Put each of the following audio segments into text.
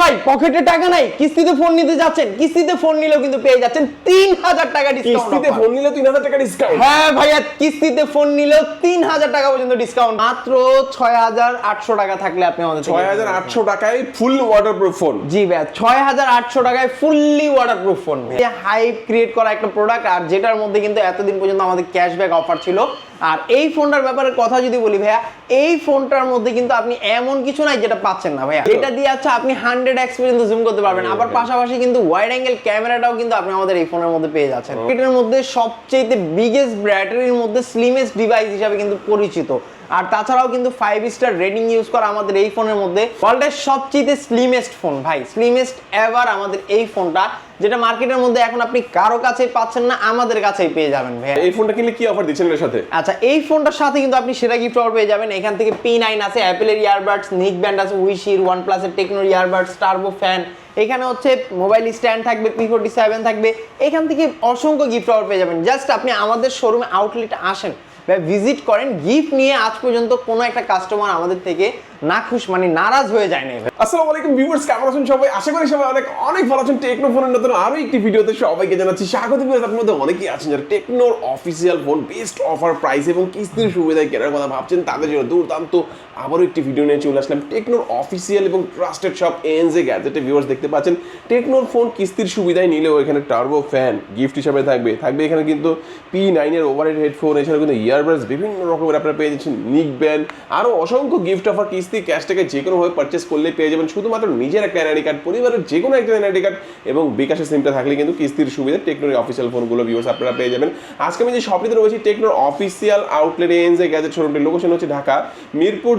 ভাই পকেটে টাকা নাই, কিস্তিতে ফোন নিতে যাচ্ছেন, কিস্তিতে ফোন নিলেও কিন্তু পেয়ে যাচ্ছেন 3000 টাকা ডিসকাউন্ট। কিস্তিতে ফোন নিলে 3000 টাকা ডিসকাউন্ট? হ্যাঁ ভাইয়া, কিস্তিতে ফোন নিলেও 3000 টাকা পর্যন্ত ডিসকাউন্ট। মাত্র 6800 টাকা থাকলে আপনি আমাদের 6800 টাকায় ফুল ওয়াটারপ্রুফ ফোন। জি ভাইয়া, 6800 টাকায় fully waterproof phone. Hype create করা একটা প্রোডাক্ট, আর যেটার মধ্যে কিন্তু এতদিন পর্যন্ত আমাদের ক্যাশব্যাক অফার ছিল। আর এই ফোনটার ব্যাপারে কথা যদি বলি ভাইয়া, এই ফোনটার মধ্যে কিন্তু আপনি এমন কিছু নাই যেটা পাচ্ছেন না ভাইয়া। এটা দিয়ে আছে আপনি 100x পর্যন্ত জুম করতে পারবেন, আবার পাশাপাশি কিন্তু ওয়াইড অ্যাঙ্গেল ক্যামেরাটাও কিন্তু আপনি আমাদের এই ফোনের মধ্যে পেয়ে যাচ্ছেন। এটার মধ্যে সবচেয়ে বিগেস্ট ব্যাটারির মধ্যে স্লিমেস্ট ডিভাইস হিসাবে কিন্তু পরিচিত। আর তাছাড়াও কিন্তু 5 স্টার রেটিং ইউজ করা আমাদের এই ফোনের মধ্যে ওয়ার্ল্ডের সবচেয়ে স্লিমেস্ট ফোন ভাই, স্লিমেস্ট এভার আমাদের এই ফোনটা, যেটা মার্কেটের মধ্যে এখন আপনি কারো কাছেই পাচ্ছেন না, আমাদের কাছেই পেয়ে যাবেন ভাই। এই ফোনটা কিনলে কি অফার দিচ্ছেন এর সাথে? আচ্ছা, এই ফোনটার সাথে কিন্তু আপনি সেরা গিফট অফার পেয়ে যাবেন। এখান থেকে P9 আছে, অ্যাপেলের ইয়ারবাডস, নিক ব্যান্ড আছে, উইশির, ওয়ানপ্লাস এর টেকনোর ইয়ারবাডস, টার্বো ফ্যান, এখানে হচ্ছে মোবাইল স্ট্যান্ড থাকবে, P47 থাকবে। এখান থেকে অসংখ্য গিফট অফার পেয়ে যাবেন। জাস্ট আপনি আমাদের শোরুমে আউটলেটে আসেন, ভিজিট করেন, গিফট নিয়ে আজ পর্যন্ত কোনো একটা কাস্টমার আমাদের থেকে নারাজ হয়ে যায় না। আসসালামু আলাইকুম ভিউয়ার্স, কেমন আছেন সবাই? আশা করি সবাই অনেক অনেক ভালো আছেন। টেকনো ফোনের নতুন আরো একটি ভিডিওতে সবাইকে জানাচ্ছি স্বাগত। আপনাদের মধ্যে অনেকেই আছেন যারা টেকনোর official phone best offer price এবং কিস্তির সুবিধায় কেনার কথা ভাবছেন, তাদের জন্য দুর্দান্ত আবারও একটি ভিডিও নিয়ে চলে আসলাম। টেকনোর অফিসিয়াল এবং ট্রাস্টেড শপ ANZ গ্যাজেটে ভিউয়ার্স দেখতে পাচ্ছেন টেকনোর ফোন কিস্তির সুবিধায় নিলেও এখানে টার্বো ফ্যান গিফট হিসাবে থাকবে এখানে কিন্তু P9 এর ওভারহেড হেডফোন, এছাড়া কিন্তু ইয়ারবাডস বিভিন্ন রকমের আপনারা পেয়ে যাচ্ছেন, নিক ব্যান্ড, আরও অসংখ্য গিফট অফার কিস্তি ক্যাশ থেকে যে কোনোভাবে পারচেস করলে পেয়ে যাবেন। শুধুমাত্র নিজের একটা এনআইডি কার্ড, পরিবারের যে কোনো একটা এনআইডি কার্ড এবং বিকাশের সিমটা থাকলে কিন্তু কিস্তির সুবিধা টেকনোর অফিসিয়াল ফোনগুলো ভিউয়ার্স আপনারা পেয়ে যাবেন। আজকে আমি যে শপটিতে রয়েছি টেকনোর অফিসিয়াল আউটলেট ANZ গ্যাজেট শোরুমটির লোকেশন হচ্ছে ঢাকা মিরপুর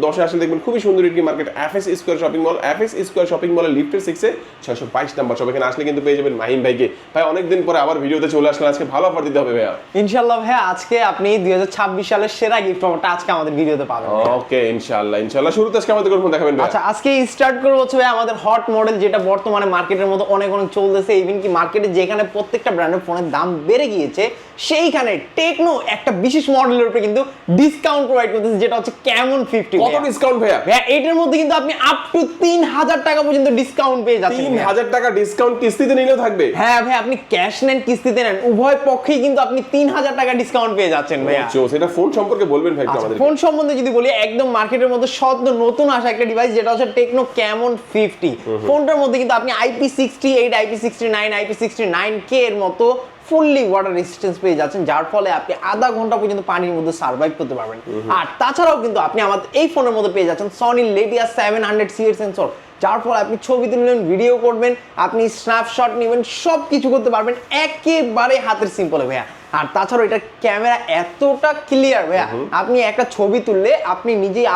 10 আসলে দেখবেন খুবই সুন্দর একটি market, FS square shopping mall. FS square shopping মলের লিফটের 6 এ 622 নাম্বার শপ। এখানে আসলে কিন্তু পেয়ে যাবেন মাহিম ভাইকে। ভাই অনেকদিন পরে আবার ভিডিওতে চলে আসলেন, আজকে ভালো অফার দিতে হবে ভাইয়া। ইনশাআল্লাহ ভাইয়া, আজকে আপনি 2026 সালের সেরা গিফট অফারটা আজকে আমাদের ভিডিওতে পাবেন। ওকে, ইনশাআল্লাহ শুরুতে আজকে আমাদের কোন ফোন দেখাবেন ভাই? আচ্ছা, আজকে স্টার্ট করব হচ্ছে ভাই আমাদের হট মডেল, যেটা বর্তমানে মার্কেটের মধ্যে অনেক চলতেছে। ইভেন কি মার্কেটে যেখানে প্রত্যেকটা ব্র্যান্ডের ফোনের দাম বেড়ে গিয়েছে, সেইখানে টেকনো একটা বিশেষ মডেলের উপরে কিন্তু ডিসকাউন্ট প্রোভাইড করতেছে, যেটা হচ্ছে ক্যামন 50। কত ডিসকাউন্ট ভাইয়া? ভাইয়া এটার মধ্যে কিন্তু আপনি আপ টু 3000 টাকা পর্যন্ত ডিসকাউন্ট পেয়ে যাচ্ছেন। 3000 টাকা ডিসকাউন্ট কিস্তিতে নিলেও থাকবে? হ্যাঁ ভাই, আপনি ক্যাশ নেন কিস্তিতে নেন, উভয় পক্ষেই কিন্তু আপনি 3000 টাকা ডিসকাউন্ট পেয়ে যাচ্ছেন ভাইয়া। সেটা ফোন সম্পর্কে বলবেন ভাই আমাদের? ফোন সম্বন্ধে যদি বলি, একদম মার্কেটের মধ্যে সদ্য নতুন আসা একটা ডিভাইস, যেটা হচ্ছে টেকনো ক্যামন 50। ফোনটার মধ্যে কিন্তু আপনি IP68, IP69, IP69K এর মতো ফুললি ওয়াটার রেজিস্ট্যান্স পেয়ে যাচ্ছেন, যার ফলে আপনি আধা ঘন্টা পর্যন্ত পানির মধ্যে সার্ভাইভ করতে পারবেন। আর তাছাড়াও কিন্তু আপনি আমাদের এই ফোনের মধ্যে পেয়ে যাচ্ছেন সনি লেভিয়া 700C এর সেন্সর, যার ফলে আপনি ছবি তুলবেন, ভিডিও করবেন, আপনি স্ন্যাপশট নেবেন, সব কিছু করতে পারবেন একেবারে হাতের সিম্পলে ভাইয়া। আর তাছাড়াও এটার ক্যামেরা এতটা ক্লিয়ার ভাইয়া, আপনি একটা ছবি তুললে আপনি নিজেই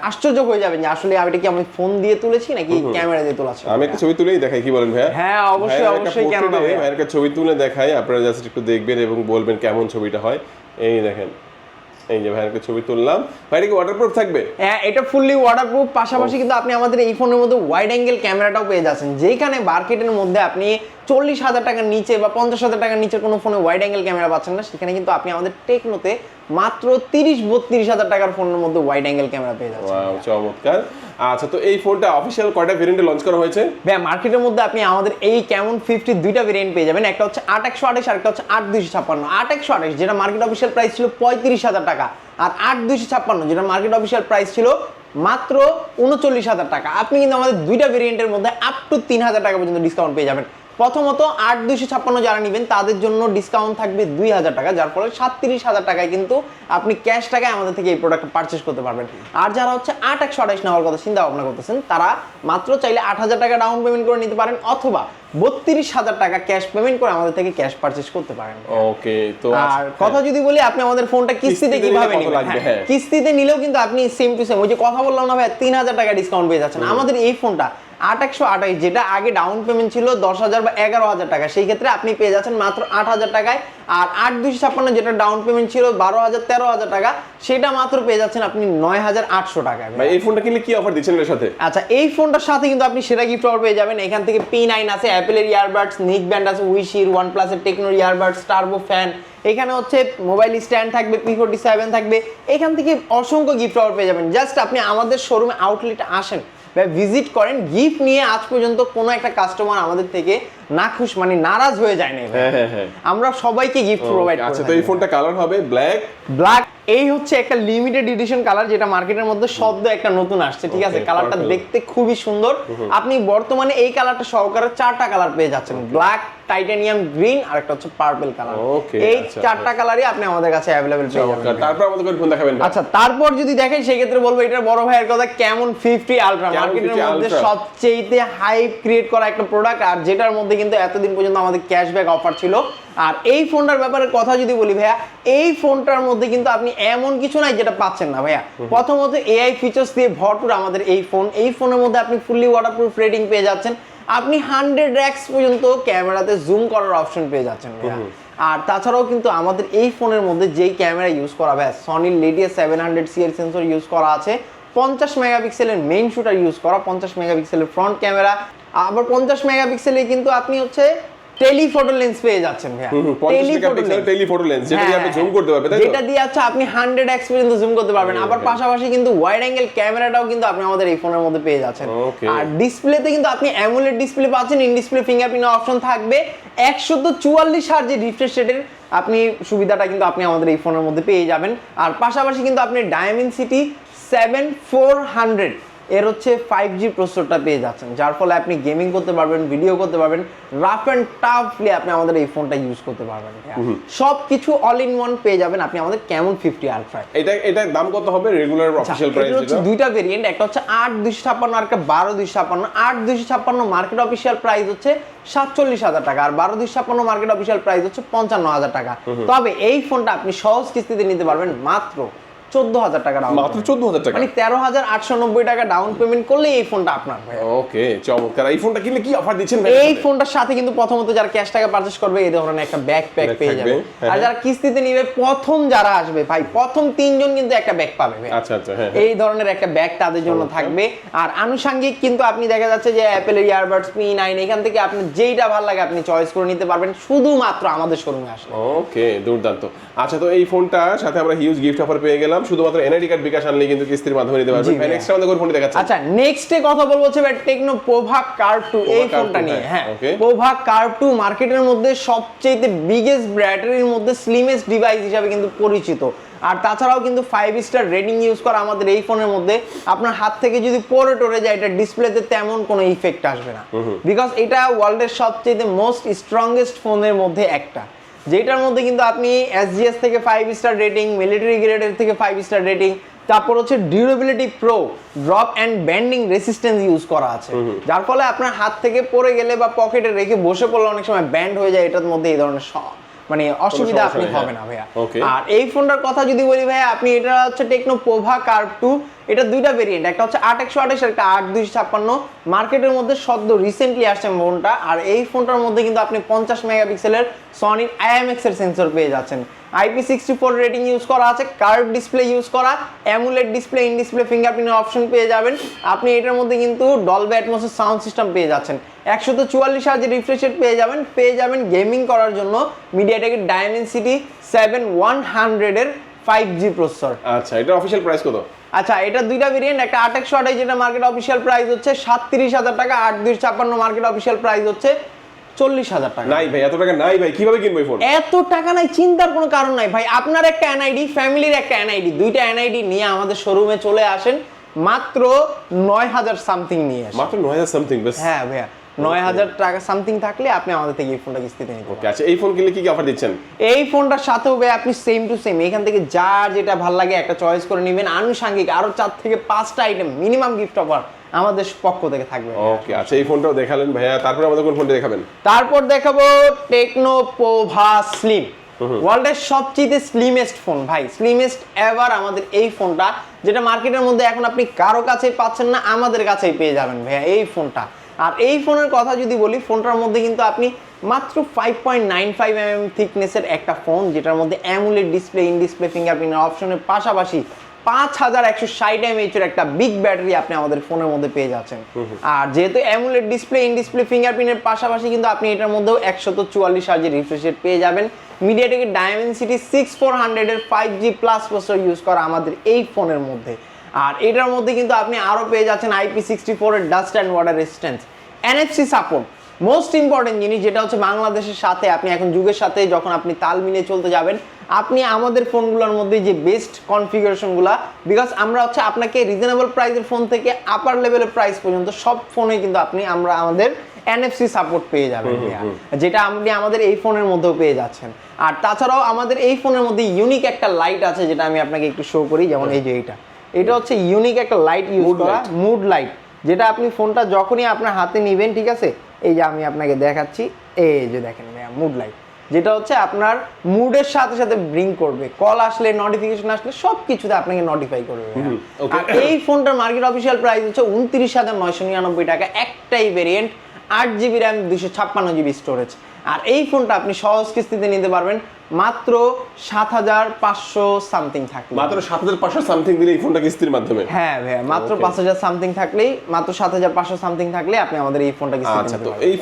আশ্চর্য হয়ে যাবেন যে আসলে এটা কি আমি ফোন দিয়ে তুলেছি নাকি ক্যামেরা দিয়ে তোলা ছিল। আমি একটা ছবি তুলেই দেখাই, কি বলেন ভাইয়া? হ্যাঁ অবশ্যই কেন না ভাই, ভাইয়ের একটা ছবি তুলে দেখাই, আপনারা জাস্ট একটু দেখবেন এবং বলবেন কেমন ছবিটা হয়। এই দেখেন, এই যে ভাইয়ের ছবি তুললাম। ভাইটা কি ওয়াটারপ্রুফ থাকবে? হ্যাঁ, এটা ফুললি ওয়াটারপ্রুফ। পাশাপাশি কিন্তু আপনি আমাদের এই ফোনের মধ্যে ওয়াইড অ্যাঙ্গেল ক্যামেরাটাও পেয়ে যাচ্ছেন, যেখানে মার্কেটের মধ্যে আপনি 40,000 টাকার নিচে বা 50,000 টাকার নিচে কোনো ফোনে ওয়াইড অ্যাঙ্গেল ক্যামেরা পাচ্ছেন না, সেখানে কিন্তু আপনি আমাদের টেকনোতে মাত্র 30-32,000 টাকার ফোনের মধ্যে ওয়াইড অ্যাঙ্গেল ক্যামেরা পেয়ে যাচ্ছেন। ওয়াও, চমৎকার। আচ্ছা, তো এই ফোনটা অফিশিয়াল কয়টা ভেরিয়েন্টে লঞ্চ করা হয়েছে? ভাই মার্কেটের মধ্যে আপনি আমাদের এই ক্যামন 50 দুইটা ভেরিয়েন্ট পেয়ে যাবেন, একটা হচ্ছে 8128 আর একটা হচ্ছে 8256। 8128 যেটা মার্কেট অফিশিয়াল প্রাইস ছিল 35,000 টাকা, আর 8256 যেটা মার্কেট অফিশিয়াল প্রাইস ছিল মাত্র 39,000 টাকা। আপনি কিন্তু আমাদের দুইটা ভেরিয়েন্টের মধ্যে আপ টু 3000 টাকা পর্যন্ত ডিসকাউন্ট পেয়ে যাবেন। প্রথমত 8256 যারা নেবেন তাদের জন্য ডিসকাউন্ট থাকবে 2000 টাকা, যার ফলে 37,000 টাকায় কিন্তু আপনি ক্যাশ টাকায় আমাদের থেকে এই প্রোডাক্ট পারচেস করতে পারবেন। আর যারা হচ্ছে 8128 নেওয়ার কথা চিন্তা ভাবনা করতেছেন, তারা মাত্র চাইলে 8000 টাকা ডাউন পেমেন্ট করে নিতে পারেন, অথবা 32,000 টাকা ক্যাশ পেমেন্ট করে আমাদের থেকে ক্যাশ পারচেস করতে পারেন। ওকে, তো আর কথা যদি বলি, আপনি আমাদের ফোনটা কিস্তিতে কিভাবে নেবেন? কিস্তিতে নিলেও কিন্তু আপনি সেম টু সেম ওই যে কথা বললাম না ভাই, 3000 টাকা ডিসকাউন্ট পেয়ে যাচ্ছেন। আমাদের এই ফোনটা 8128 যেটা আগে ডাউন পেমেন্ট ছিল 10,000 বা 11,000 টাকা, সেই ক্ষেত্রে আপনি পেয়ে যাচ্ছেন মাত্র 8,000 টাকায়। আর 8256 যেটা ডাউন পেমেন্ট ছিল 12,000-13,000 টাকা, সেটা মাত্র পেয়ে যাচ্ছেন আপনি 9,800 টাকায়। ভাই এই ফোনটা কিনলে কি অফার দিচ্ছেন এর সাথে? আচ্ছা, এই ফোনটার সাথে কিন্তু আপনি সেরা গিফট অফার পেয়ে যাবেন। এখান থেকে P9 আছে, অ্যাপেলের ইয়ারবাডস, নিক ব্যান্ড আছে, উইশির, ওয়ানপ্লাস এর টেকনোর ইয়ারবাডস, টার্বো ফ্যান, এখানে হচ্ছে মোবাইল স্ট্যান্ড থাকবে, P47 থাকবে। এখান থেকে অসংখ্য গিফট অফার পেয়ে যাবেন। জাস্ট আপনি আমাদের শোরুমে আউটলেটে আসেন, ভিজিট করেন, গিফট নিয়ে আজ পর্যন্ত কোনো একটা কাস্টমার আমাদের থেকে নাখুশ মানে নারাজ হয়ে যায় না। আমরা সবাইকে গিফট প্রোভাইড করি। আচ্ছা, তো এই ফোনটা কালার হবে ব্ল্যাক। এই হচ্ছে একটা লিমিটেড এডিশন কালার, যেটা মার্কেটের মধ্যে সদ্য একটা নতুন আসছে, ঠিক আছে? কালারটা দেখতে খুবই সুন্দর। আপনি বর্তমানে এই কালারটা সহকারে 4টা কালার পেয়ে যাচ্ছেন, ব্ল্যাক, টাইটানিয়াম গ্রিন আর একটা হচ্ছে পার্পল কালার। এই 4টা কালারই আপনি আমাদের কাছে अवेलेबल পেয়ে যাবেন। তারপর আমাদের কোন ফোন দেখাবেন? আচ্ছা, তারপর যদি দেখেন সেই ক্ষেত্রে বলবো এটার বড় ভাইয়ের কথা, ক্যামন 50 আলট্রা, মার্কেটের মধ্যে সবচেয়ে হাইপ ক্রিয়েট করা একটা প্রোডাক্ট, আর যেটার মধ্যে কিন্তু এতদিন পর্যন্ত আমাদের ক্যাশব্যাক অফার ছিল। আর এই ফোনটার ব্যাপারে কথা যদি বলি ভাইয়া, এই ফোনটার মধ্যে কিন্তু আপনি এমন কিছু নাই যেটা পাচ্ছেন না ভাইয়া। প্রথমত এআই ফিচার্স দিয়ে ভরপুর আমাদের এই ফোন। এই ফোনের মধ্যে আপনি ফুললি ওয়াটারপ্রুফ রেটিং পেয়ে যাচ্ছেন, আপনি 100x পর্যন্ত ক্যামেরাতে জুম করার অপশন পেয়ে যাচ্ছেন ভাইয়া। আর তাছাড়াও কিন্তু আমাদের এই ফোনের মধ্যে যেই ক্যামেরা ইউজ করা ভাইয়া, সনির লেডিয়াস 700 সিএল সেন্সর ইউজ করা আছে, 50 মেগাপিক্সেলের মেইন শুটার ইউজ করা, 50 মেগাপিক্সেলের ফ্রন্ট ক্যামেরা, আবার 50 মেগাপিক্সেলে কিন্তু আপনি হচ্ছে টেলিফটো লেন্স পেয়ে যাচ্ছেন ভাইয়া। টেলিফটো লেন্স যেটা দিয়ে আপনি জুম করতে পারবেন, তাই তো? যেটা দিয়ে আচ্ছা আপনি 100x পর্যন্ত জুম করতে পারবেন। আবার পাশাপাশি কিন্তু ওয়াইড অ্যাঙ্গেল ক্যামেরাটাও কিন্তু আপনি আমাদের এই ফোনের মধ্যে পেয়ে যাচ্ছেন। আর ডিসপ্লেতে কিন্তু আপনি অ্যামোলেড ডিসপ্লে পাচ্ছেন, ইন ডিসপ্লে ফিঙ্গারপ্রিন্ট অপশন থাকবে, 144 হার্জ রিফ্রেশ রেটের আপনি সুবিধাটা কিন্তু আপনি আমাদের এই ফোনের মধ্যে পেয়ে যাবেন। আর পাশাপাশি কিন্তু আপনি ডায়মেনসিটি 7400 এর হচ্ছে 5G প্রসেসরটা পেয়ে যাচ্ছেন, যার ফলে আপনি গেমিং করতে পারবেন, ভিডিও করতে পারবেন, রাফ অ্যান্ড টাফলি আপনি আমাদের এই ফোনটা ইউজ করতে পারবেন। সবকিছু অল ইন ওয়ান পেয়ে যাবেন আপনি আমাদের ক্যামন 50 আলট্রা। এটা দাম কত হবে রেগুলার অফিশিয়াল প্রাইস? এটা হচ্ছে দুইটা ভেরিয়েন্ট, একটা হচ্ছে 8256 আর একটা 12256। 8256 মার্কেট অফিশিয়াল প্রাইস হচ্ছে 47,000 টাকা, আর 12256 মার্কেট অফিশিয়াল প্রাইস হচ্ছে 55,000 টাকা। তবে এই ফোনটা আপনি সহজ কিস্তিতে নিতে পারবেন মাত্র 14,000 টাকা ডাউন, মাত্র 14,000 টাকা, মানে 13,890 টাকা ডাউন পেমেন্ট করলে এই ফোনটা আপনার ভাই। ওকে, চমৎকার। এই ফোনটা কিনলে কি অফার দিচ্ছেন ভাই? এই ফোনটার সাথে কিন্তু প্রথমত যারা ক্যাশ টাকা পারচেজ করবে এই ধরনের একটা ব্যাকপ্যাক পেয়ে যাবে, আর যারা কিস্তিতে নিবে প্রথম যারা আসবে ভাই, প্রথম 3 জন কিন্তু একটা ব্যাগ পাবে ভাই। আচ্ছা আচ্ছা, হ্যাঁ, এই ধরনের একটা ব্যাগ তাদের জন্য থাকবে। আর আনুষঙ্গিক কিন্তু আপনি দেখা যাচ্ছে যে অ্যাপেলের ইয়ারবাডস P9 এখান থেকে আপনি যেইটা ভালো লাগে আপনি চয়েস করে নিতে পারবেন শুধুমাত্র আমাদের শোরুমে আসলে। ওকে, দুর্দান্ত। আচ্ছা, তো এই ফোনটার সাথে আমরা হিউজ গিফট অফার পেয়ে গেলাম, শুধুমাত্র এনআইডি কার্ড বিকাশ আনলে কিন্তু কিস্তির মাধ্যমে নিতে পারবেন। নেক্সট আমাদের কোন ফোনটি দেখাচ্ছেন? আচ্ছা, নেক্সটে কথা বলবো হচ্ছে ভাই টেকনো পোভা কার্ভ 2 এই ফোনটা নিয়ে। হ্যাঁ, পোভা কার্ভ 2 মার্কেটের মধ্যে সবচেয়ে বিগেস্ট ব্যাটারির মধ্যে স্লিমেস্ট ডিভাইস হিসেবে কিন্তু পরিচিত। আর তাছাড়াও কিন্তু 5 স্টার রেটিং ইউজ করা আমাদের এই ফোনের মধ্যে। আপনার হাত থেকে যদি পড়ে টরে যায় এটা ডিসপ্লেতে তেমন কোনো ইফেক্ট আসবে না, বিকজ এটা ওয়ার্ল্ডের সবচেয়ে মোস্ট স্ট্রংগেস্ট ফোনের মধ্যে একটা, যেটার মধ্যে কিন্তু আপনি SGS থেকে 5 স্টার রেটিং, মিলিটারি গ্রেডের থেকে 5 স্টার রেটিং, তারপর হচ্ছে durability pro, drop and bending resistance use করা আছে, যার ফলে আপনার হাত থেকে পড়ে গেলে বা পকেটে রেখে বসে পড়লে অনেক সময় ব্যান্ড হয়ে যায়, এটার মধ্যে এই ধরনের মানে অসুবিধা আপনি হবে না ভাইয়া। আর এই ফোনটার কথা যদি বলি ভাইয়া, আপনি এটা হচ্ছে টেকনো পোভা কার্ভ 2, এটা দুইটা ভেরিয়েন্ট, একটা হচ্ছে 8128 আর একটা 8256। মার্কেটের মধ্যে সদ্য রিসেন্টলি আসছে ফোনটা। আর এই ফোনটার মধ্যে কিন্তু আপনি 50 মেগাপিক্সেলের সনির IMX এর সেন্সর পেয়ে যাচ্ছেন, IP64 রেটিং ইউজ করা আছে, কার্ভ ডিসপ্লে ইউজ করা, অ্যামুলেট ডিসপ্লে, ইন ডিসপ্লে ফিঙ্গারপ্রিন্টের অপশন পেয়ে যাবেন আপনি। এটার মধ্যে কিন্তু ডলবি অ্যাটমসের সাউন্ড সিস্টেম পেয়ে যাচ্ছেন, 144 হার্জ রিফ্রেশ রেট পেয়ে যাবেন গেমিং করার জন্য মিডিয়াটেকের ডায়মেনসিটি 7100 এর 5G প্রসেসর। আচ্ছা, এটা অফিশিয়াল প্রাইস কত? আচ্ছা, এটা দুইটা ভেরিয়েন্ট, একটা 8128 যেটা মার্কেট অফিশিয়াল প্রাইস হচ্ছে 37,000 টাকা, 8256 মার্কেট অফিশিয়াল প্রাইস হচ্ছে 40,000 টাকা। নাই ভাই, এত টাকা নাই ভাই, কিভাবে কিনবো এই ফোন? এত টাকা নাই, চিন্তার কোনো কারণ নাই ভাই। আপনার একটা এনআইডি, ফ্যামিলির একটা এনআইডি, দুইটা এনআইডি নিয়ে আমাদের শোরুমে চলে আসেন, মাত্র 9,000 সামথিং নিয়ে আসেন। মাত্র 9,000 সামথিং? বাস? হ্যাঁ ভাইয়া, 9,000 টাকা সামথিং থাকলে আপনি আমাদের থেকে এই ফোনটা কিস্তিতে নিতে পারবেন। আচ্ছা, এই ফোন কিনলে কি কি অফার দিচ্ছেন? এই ফোনটার সাথেও ভাই আপনি সেম টু সেম এখান থেকে যার যেটা ভালো লাগে একটা চয়েস করে নেবেন। আনুষঙ্গিক আরো 4 থেকে 5টা আইটেম মিনিমাম গিফট অফার আমাদের পক্ষ থেকে থাকবে। ওকে, আচ্ছা, এই ফোনটাও দেখালেন ভাইয়া, তারপরে আমাদের কোন ফোনটা দেখাবেন? তারপর দেখাবো টেকনো পোভা স্লিম, ওয়ার্ল্ডের সবচেয়ে স্লিমেস্ট ফোন ভাই, স্লিমেস্ট এভার আমাদের এই ফোনটা, যেটা মার্কেটের মধ্যে এখন আপনি কারো কাছেই পাচ্ছেন না, আমাদের কাছেই পেয়ে যাবেন ভাইয়া এই ফোনটা। আর এই ফোনের কথা যদি বলি, ফোনটার মধ্যে কিন্তু আপনি মাত্র 5.95 mm থিকনেসের একটা ফোন, যেটার মধ্যে অ্যামুলেট ডিসপ্লে, ইন ডিসপ্লে ফিঙ্গারপ্রিন্টের অপশনের পাশাপাশি 5160 mAh এর একটা বিগ ব্যাটারি আপনি আমাদের ফোনের মধ্যে পেয়ে যাচ্ছেন। আর যেহেতু অ্যামুলেট ডিসপ্লে, ইন ডিসপ্লে ফিঙ্গারপ্রিন্টের পাশাপাশি কিন্তু আপনি এটার মধ্যেও 144 হার্জের রিফ্রেশ রেট পেয়ে যাবেন। মিডিয়াটেকের ডায়মেনসিটি 6400 এর 5G প্লাস প্রসেসর ইউজ করা আমাদের এই ফোনের মধ্যে। আর এটার মধ্যে কিন্তু আপনি আরো পেয়ে যাচ্ছেন IP64 এর dust and water resistance, NFC support, most important জিনিস যেটা হচ্ছে বাংলাদেশের সাথে আপনি এখন যুগের সাথে যখন আপনি তাল মিলিয়ে চলতে যাবেন, আপনি আমাদের ফোনগুলোর মধ্যে যে বেস্ট কনফিগারেশনগুলো, বিকজ আমরা হচ্ছে আপনাকে রিজনেবল প্রাইসের ফোন থেকে আপার লেভেলের প্রাইস পর্যন্ত সব ফোনে কিন্তু আমরা আমাদের NFC সাপোর্ট পেয়ে যাবেন, যেটা আপনি আমাদের এই ফোনের মধ্যেও পেয়ে যাচ্ছেন। আর তাছাড়াও আমাদের এই ফোনের মধ্যে ইউনিক একটা লাইট আছে, যেটা আমি আপনাকে একটু শো করি। যেমন এই যে এটা হচ্ছে ইউনিক একটা লাইট ইউজ করা, মুড লাইট, যেটা আপনি ফোনটা যখনই আপনার হাতে নেবেন, ঠিক আছে, এই যে আমি আপনাকে দেখাচ্ছি, এই যে দেখেন ভাইয়া মুড লাইট, যেটা হচ্ছে আপনার মুডের সাথে সাথে ব্রিং করবে, কল আসলে, নোটিফিকেশন আসলে সব কিছুতে আপনাকে নোটিফাই করবে। আর এই ফোনটার মার্কেট অফিসিয়াল প্রাইস হচ্ছে 29,999 টাকা, একটাই variant, 8GB RAM, 256GB storage. আর এই ফোনটা আপনি সহজ কিস্তিতে নিতে পারবেন মাত্র 7,500 সামথিং থাকলে। মাত্র 7,500 সামথিং দিলে এই ফোনটা কিস্তির মাধ্যমে? হ্যাঁ ভাইয়া, মাত্র 5,000 সামথিং থাকলেই, মাত্র 7,500 সামথিং থাকলে আপনি আমাদের এই ফোনটা কিস্তিতে নিতে পারবেন। আচ্ছা, তো এই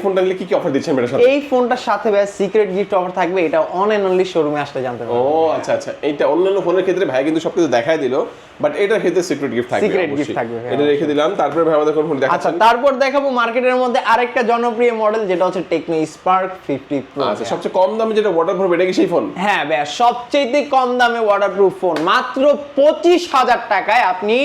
ফোনটা নিলে কি কি অফার দিচ্ছেন এর সাথে? এই ফোনটার সাথে ভাইয়া সিক্রেট গিফট অফার থাকবে, এটা অন এন্ড অনলি শোরুমে আসলে জানতে পারবেন। ও আচ্ছা আচ্ছা, এইটা অন্যান্য ফোনের ক্ষেত্রে ভাই কিন্তু সবকিছু দেখাই দিল, বাট এটার ক্ষেত্রে সিক্রেট গিফট থাকবে। সিক্রেট গিফট থাকবে, এটা রেখে দিলাম। তারপরে ভাই আমাদের কোন ফোন দেখাচ্ছেন? আচ্ছা, তারপর দেখাবো মার্কেটের মধ্যে আরেকটা জনপ্রিয় মডেল, যেটা হচ্ছে টেকনো স্পার্ক 50 প্রো। আচ্ছা, সবচেয়ে কম দামে যেটা ওয়াটারপ্রুফ, এটা কি সেই ফোন? হ্যাঁ ভাইয়া, সবচেয়ে কম দামে ওয়াটারপ্রুফ ফোন, মাত্র 25,000 টাকায় আপনি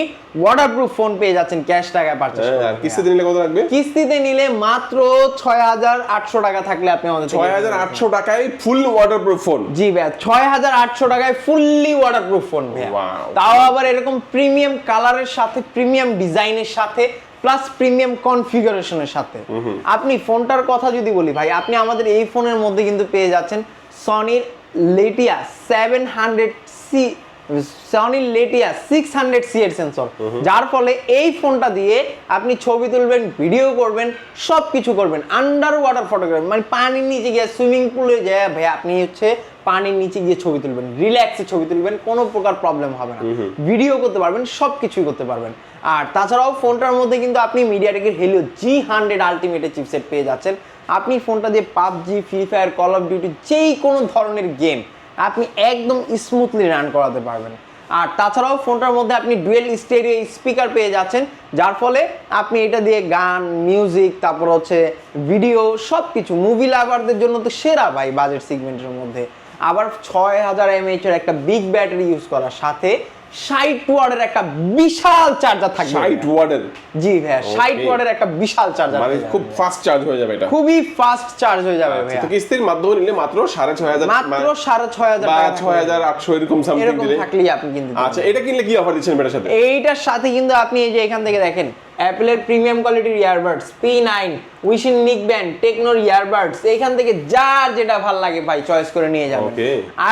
ওয়াটারপ্রুফ ফোন পেয়ে যাচ্ছেন ক্যাশ টাকায় পারচেজ করে। আর কিস্তিতে নিলে কত লাগবে? কিস্তিতে নিলে মাত্র 6,800 টাকা থাকলে আপনি আমাদের 6,800 টাকায় ফুল ওয়াটারপ্রুফ ফোন? জি ভাইয়া, 6,800 টাকায় ফুললি ওয়াটারপ্রুফ ফোন ভাইয়া। তাও আবার এরকম প্রিমিয়াম কালারের সাথে, প্রিমিয়াম ডিজাইনের সাথে, প্লাস প্রিমিয়াম কনফিগারেশনের সাথে। আপনি ফোনটার কথা যদি বলি ভাই, আপনি আমাদের এই ফোনের মধ্যে কিন্তু পেয়ে যাচ্ছেন সনির লেটিয়া 700C, সনির লেটিয়া 600C এর সেন্সর, যার ফলে এই ফোনটা দিয়ে আপনি ছবি তুলবেন, ভিডিও করবেন, সব কিছু করবেন, আন্ডার ওয়াটার ফটোগ্রাফি, মানে পানির নিচে গিয়ে, সুইমিং পুলে যায় ভাই আপনি হচ্ছে পানির নিচে গিয়ে ছবি তুলবেন, রিল্যাক্সে ছবি তুলবেন, কোনো প্রকার প্রবলেম হবে না, ভিডিও করতে পারবেন, সব কিছুই করতে পারবেন। আর তাছাড়াও ফোনটার মধ্যে কিন্তু আপনি মিডিয়াটেকের হেলিও G100 আলটিমেটের চিপসেট পেয়ে যাচ্ছেন। আপনি ফোনটা দিয়ে PUBG, free fire, call of duty, যেই কোনো ধরনের গেম আপনি একদম স্মুথলি রান করাতে পারবেন। আর তাছাড়াও ফোনটার মধ্যে আপনি ডুয়েল স্টেরিও স্পিকার পেয়ে যাচ্ছেন, যার ফলে আপনি এটা দিয়ে গান, মিউজিক, তারপর হচ্ছে ভিডিও, সব কিছু, মুভি লাভারদের জন্য তো সেরা ভাই বাজেট সেগমেন্টের মধ্যে। আবার 6,000 mAh এর একটা বিগ ব্যাটারি ইউজ করার সাথে 60 ওয়াটের একটা বিশাল চার্জার থাকবে। 60 ওয়াটের? জি ভাইয়া, 60 ওয়াটের একটা বিশাল চার্জার, মানে খুব ফাস্ট চার্জ হয়ে যাবে এটা? খুবই ফাস্ট চার্জ হয়ে যাবে ভাইয়া। তো কিস্তির মাধ্যমে নিলে মাত্র 6,500, মাত্র 6,500 বা টাকা, 6,800 এরকম সামথিং এরকম দিলে থাকলেই আপনি কিন্তু। আচ্ছা, এটা কিনলে কি অফার দিচ্ছেন এটার সাথে? এইটার সাথে কিন্তু আপনি এই যে এখান থেকে দেখেন, অ্যাপলের প্রিমিয়াম কোয়ালিটির ইয়ারবাডস P9, উইশিন নিক ব্যান্ড, টেকনোর ইয়ারবাডস, এইখান থেকে যার যেটা ভালো লাগে ভাই চয়েস করে নিয়ে যাবেন।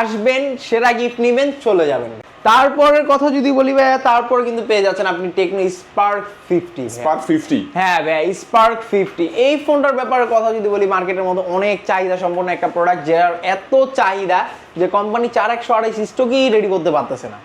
আসবেন, সেরা গিফট নেবেন, চলে যাবেন। তারপরের কথা যদি বলি ভাইয়া, তারপর কিন্তু পেয়ে যাচ্ছেন আপনি টেকনো স্পার্ক 50। স্পার্ক 50? হ্যাঁ ভাইয়া, স্পার্ক 50 এই ফোনটার ব্যাপারে কথা যদি বলি, মার্কেটের মধ্যে অনেক চাহিদা সম্পন্ন একটা প্রোডাক্ট, যার এত চাহিদা যে কোম্পানি 4128 স্টকই রেডি করতে পারতেছে না,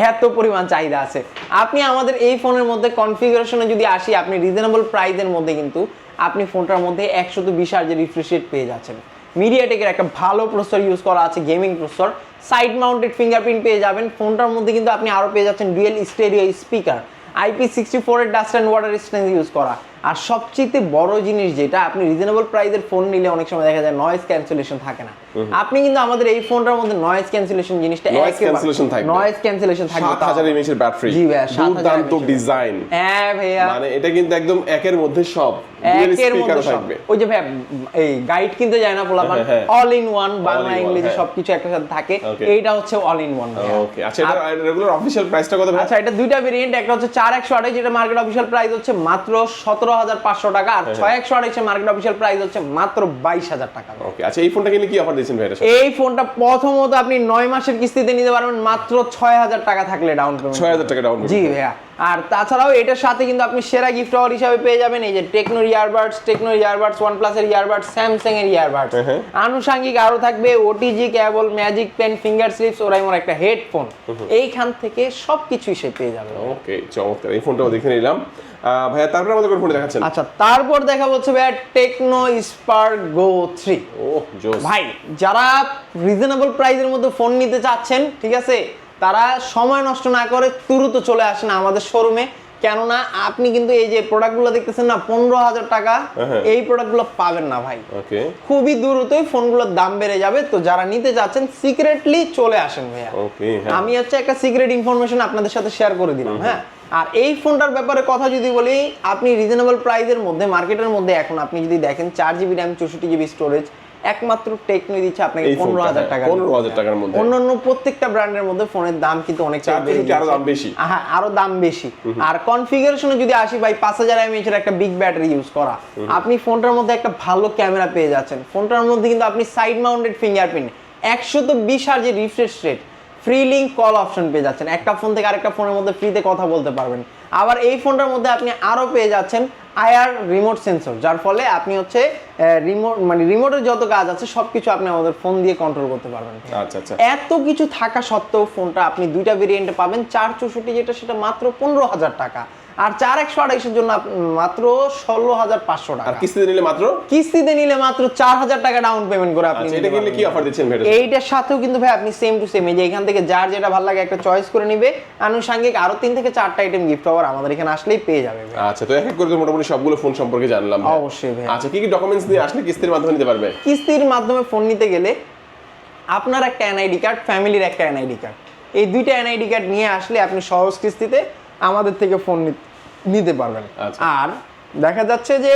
এত পরিমাণ চাহিদা আছে। আপনি আমাদের এই ফোনের মধ্যে কনফিগারেশনে যদি আসি, আপনি রিজনেবল প্রাইসের মধ্যে কিন্তু আপনি ফোনটার মধ্যে 120 Hz রিফ্রেশ রেট পেয়ে যাচ্ছেন। মিডিয়াটেকের একটা ভালো প্রসেসর ইউজ করা আছে, gaming processor, side mounted fingerprint পেয়ে যাবেন। ফোনটার মধ্যে কিন্তু আপনি আরো পেয়ে যাচ্ছেন ডুয়েল স্টেরিও স্পিকার, IP64 এর dust and water resistance use করা। আর সবচেয়ে বড় জিনিস যেটা, আপনি রিজনেবল প্রাইসের ফোন নিলে অনেক সময় দেখা যায় নয়েজ ক্যান্সেলেশন থাকে না, আপনি কিন্তু আমাদের এই ফোনটার মধ্যে নয়েজ ক্যান্সেলেশন জিনিসটা, নয়েজ ক্যান্সেলেশন থাকবে, নয়েজ ক্যান্সেলেশন থাকবে, 7,000 mAh এর ব্যাটারি। জি ভাইয়া, দুর্দান্ত ডিজাইন। হ্যাঁ ভাইয়া, মানে এটা কিন্তু একদম একের মধ্যে সব, একের মধ্যে থাকবে। ওই যে ভাইয়া, এই গাইড কিনতে যায় না পোলাপান, অল ইন ওয়ান, বাংলা ইংরেজি সবকিছু একটা সাথে থাকে, এইটা হচ্ছে অল ইন ওয়ান। ওকে, আচ্ছা, এটা রেগুলার অফিশিয়াল প্রাইসটা কত ভাই? আচ্ছা, এটা দুইটা ভেরিয়েন্ট, একটা হচ্ছে 4128, যেটা মার্কেট অফিশিয়াল প্রাইস হচ্ছে মাত্র 17,500 টাকা, আর 6,128 এর মার্কেট অফিশিয়াল প্রাইস হচ্ছে মাত্র 22,000 টাকা। ওকে, আচ্ছা, এই ফোনটা কিনলে কি অফার দিচ্ছেন ভাই? এই ফোনটা প্রথমত আপনি 9 মাসের কিস্তিতে নিতে পারবেন মাত্র 6,000 টাকা থাকলে ডাউন পেমেন্ট। 6,000 টাকা ডাউন পেমেন্ট? জি ভাইয়া। আর তাছাড়াও এটার সাথে কিন্তু আপনি সেরা গিফট অফার হিসাবে পেয়ে যাবেন এই যে টেকনোর ইয়ারবাডস, OnePlus এর ইয়ারবাডস, স্যামসাং এর ইয়ারবাডস, আনুষঙ্গিক আরো থাকবে OTG cable, magic pen, finger slips, ওরাইমোর একটা হেডফোন, এইখান থেকে সবকিছুই সে পেয়ে যাবে। ওকে, চমৎকার, এই ফোনটাও দেখে নিলাম ভাইয়া। তারপর আমাদের কোন ফোন দেখাচ্ছেন? আচ্ছা, তারপর দেখাবো হচ্ছে ভাইয়া টেকনো স্পার্ক গো 3। ওহ জোস ভাই, যারা রিজনেবল প্রাইসের মধ্যে ফোন নিতে চাচ্ছেন, ঠিক আছে, তারা সময় নষ্ট না করে দ্রুত চলে আসেন আমাদের শোরুমে। কেননা আপনি কিন্তু এই যে প্রোডাক্টগুলো দেখতেছেন না 15,000 টাকা, এই প্রোডাক্টগুলো পাবেন না ভাই। ওকে, খুবই দ্রুতই ফোনগুলোর দাম বেড়ে যাবে। তো যারা নিতে চাচ্ছেন সিক্রেটলি চলে আসেন ভাইয়া। ওকে, আমি হচ্ছে একটা সিক্রেট ইনফরমেশন আপনাদের সাথে শেয়ার করে দিলাম। হ্যাঁ, আর এই ফোনটার ব্যাপারে কথা যদি বলি, আপনি রিজনেবল প্রাইসের মধ্যে মার্কেটের মধ্যে এখন আপনি যদি দেখেন 4GB RAM 64GB স্টোরেজ একমাত্র টেকনো দিচ্ছে আপনাকে 15,000 টাকা, 15,000 টাকার মধ্যে। অন্যান্য প্রত্যেকটা ব্র্যান্ডের মধ্যে ফোনের দাম কিন্তু অনেক আরো দাম বেশি। হ্যাঁ, আরো দাম বেশি। আর কনফিগারেশনে যদি আসি ভাই, 5000 mAh এর একটা বিগ ব্যাটারি ইউজ করা, আপনি ফোনটার মধ্যে একটা ভালো ক্যামেরা পেয়ে যাচ্ছেন। ফোনটার মধ্যে কিন্তু আপনি side mounted fingerprint, 120 Hz refresh rate, free link call option পেয়ে যাচ্ছেন। একটা ফোন থেকে আরেকটা ফোনের মধ্যে ফ্রিতে কথা বলতে পারবেন। আবার এই ফোনটার মধ্যে আপনি আরো পেয়ে যাচ্ছেন আইআর রিমোট সেন্সর, যার ফলে আপনি হচ্ছে রিমোটের যত কাজ আছে সবকিছু আপনি আমাদের ফোন দিয়ে কন্ট্রোল করতে পারবেন। আচ্ছা আচ্ছা, এত কিছু থাকা সত্ত্বেও ফোনটা আপনি দুইটা ভেরিয়েন্টে পাবেন। 464 যেটা, সেটা মাত্র 15,000 টাকা, আর 4128 এর জন্য মাত্র 16,500 টাকা। আর কিস্তিতে নিলে মাত্র 4,000 টাকা ডাউন পেমেন্ট করে আপনি। এটা কিনলে কি অফার দিচ্ছেন ভাই? এইটার সাথেও কিন্তু ভাই আপনি সেম টু সেম, এই যে এখান থেকে যার যেটা ভালো লাগে একটা চয়েস করে নিবে, আনুষঙ্গিক আরো 3 থেকে 4টা আইটেম গিফট পাওয়ার আমাদের এখানে আসলেই পেয়ে যাবে ভাই। আচ্ছা, তো এক এক করে তো মোটামুটি সবগুলো ফোন সম্পর্কে জানলাম ভাই। অবশ্যই ভাই। আচ্ছা, কি কি ডকুমেন্টস নিয়ে আসলে কিস্তির মাধ্যমে নিতে পারবে? কিস্তির মাধ্যমে ফোন নিতে গেলে আপনার একটা এনআইডি কার্ড, ফ্যামিলির একটা এনআইডি কার্ড, এই দুইটা এনআইডি কার্ড নিয়ে আসলে আপনি সহজ কিস্তিতে আমাদের থেকে ফোন নিতে পারবেন। আচ্ছা। আর দেখা যাচ্ছে যে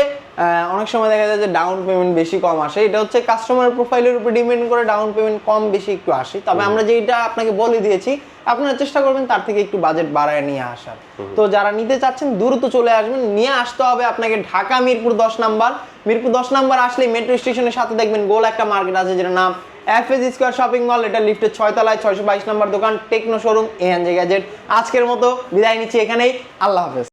অনেক সময় দেখা যায় যে ডাউন পেমেন্ট বেশি কম আসে, এটা হচ্ছে কাস্টমারের প্রোফাইলের উপর ডিপেন্ড করে ডাউন পেমেন্ট কম বেশি একটু আসে। তবে আমরা যেটা আপনাকে বলে দিয়েছি, আপনারা চেষ্টা করবেন তার থেকে একটু বাজেট বাড়ায় নিয়ে আসার। তো যারা নিতে চাচ্ছেন দ্রুত চলে আসবেন। নিয়ে আসতে হবে আপনাকে ঢাকা মিরপুর 10 নাম্বার। মিরপুর 10 নাম্বার আসলে মেট্রো স্টেশনের সাথে দেখবেন গোল একটা মার্কেট আছে, যেটার নাম এফএস স্কয়ার শপিং মল। এটা লিফটের 6 তলায় 622 নম্বর দোকান, টেকনো শোরুম, এএনজে গ্যাজেট। আজকের মতো বিদায় নিচ্ছি এখানেই, আল্লাহ হাফেজ।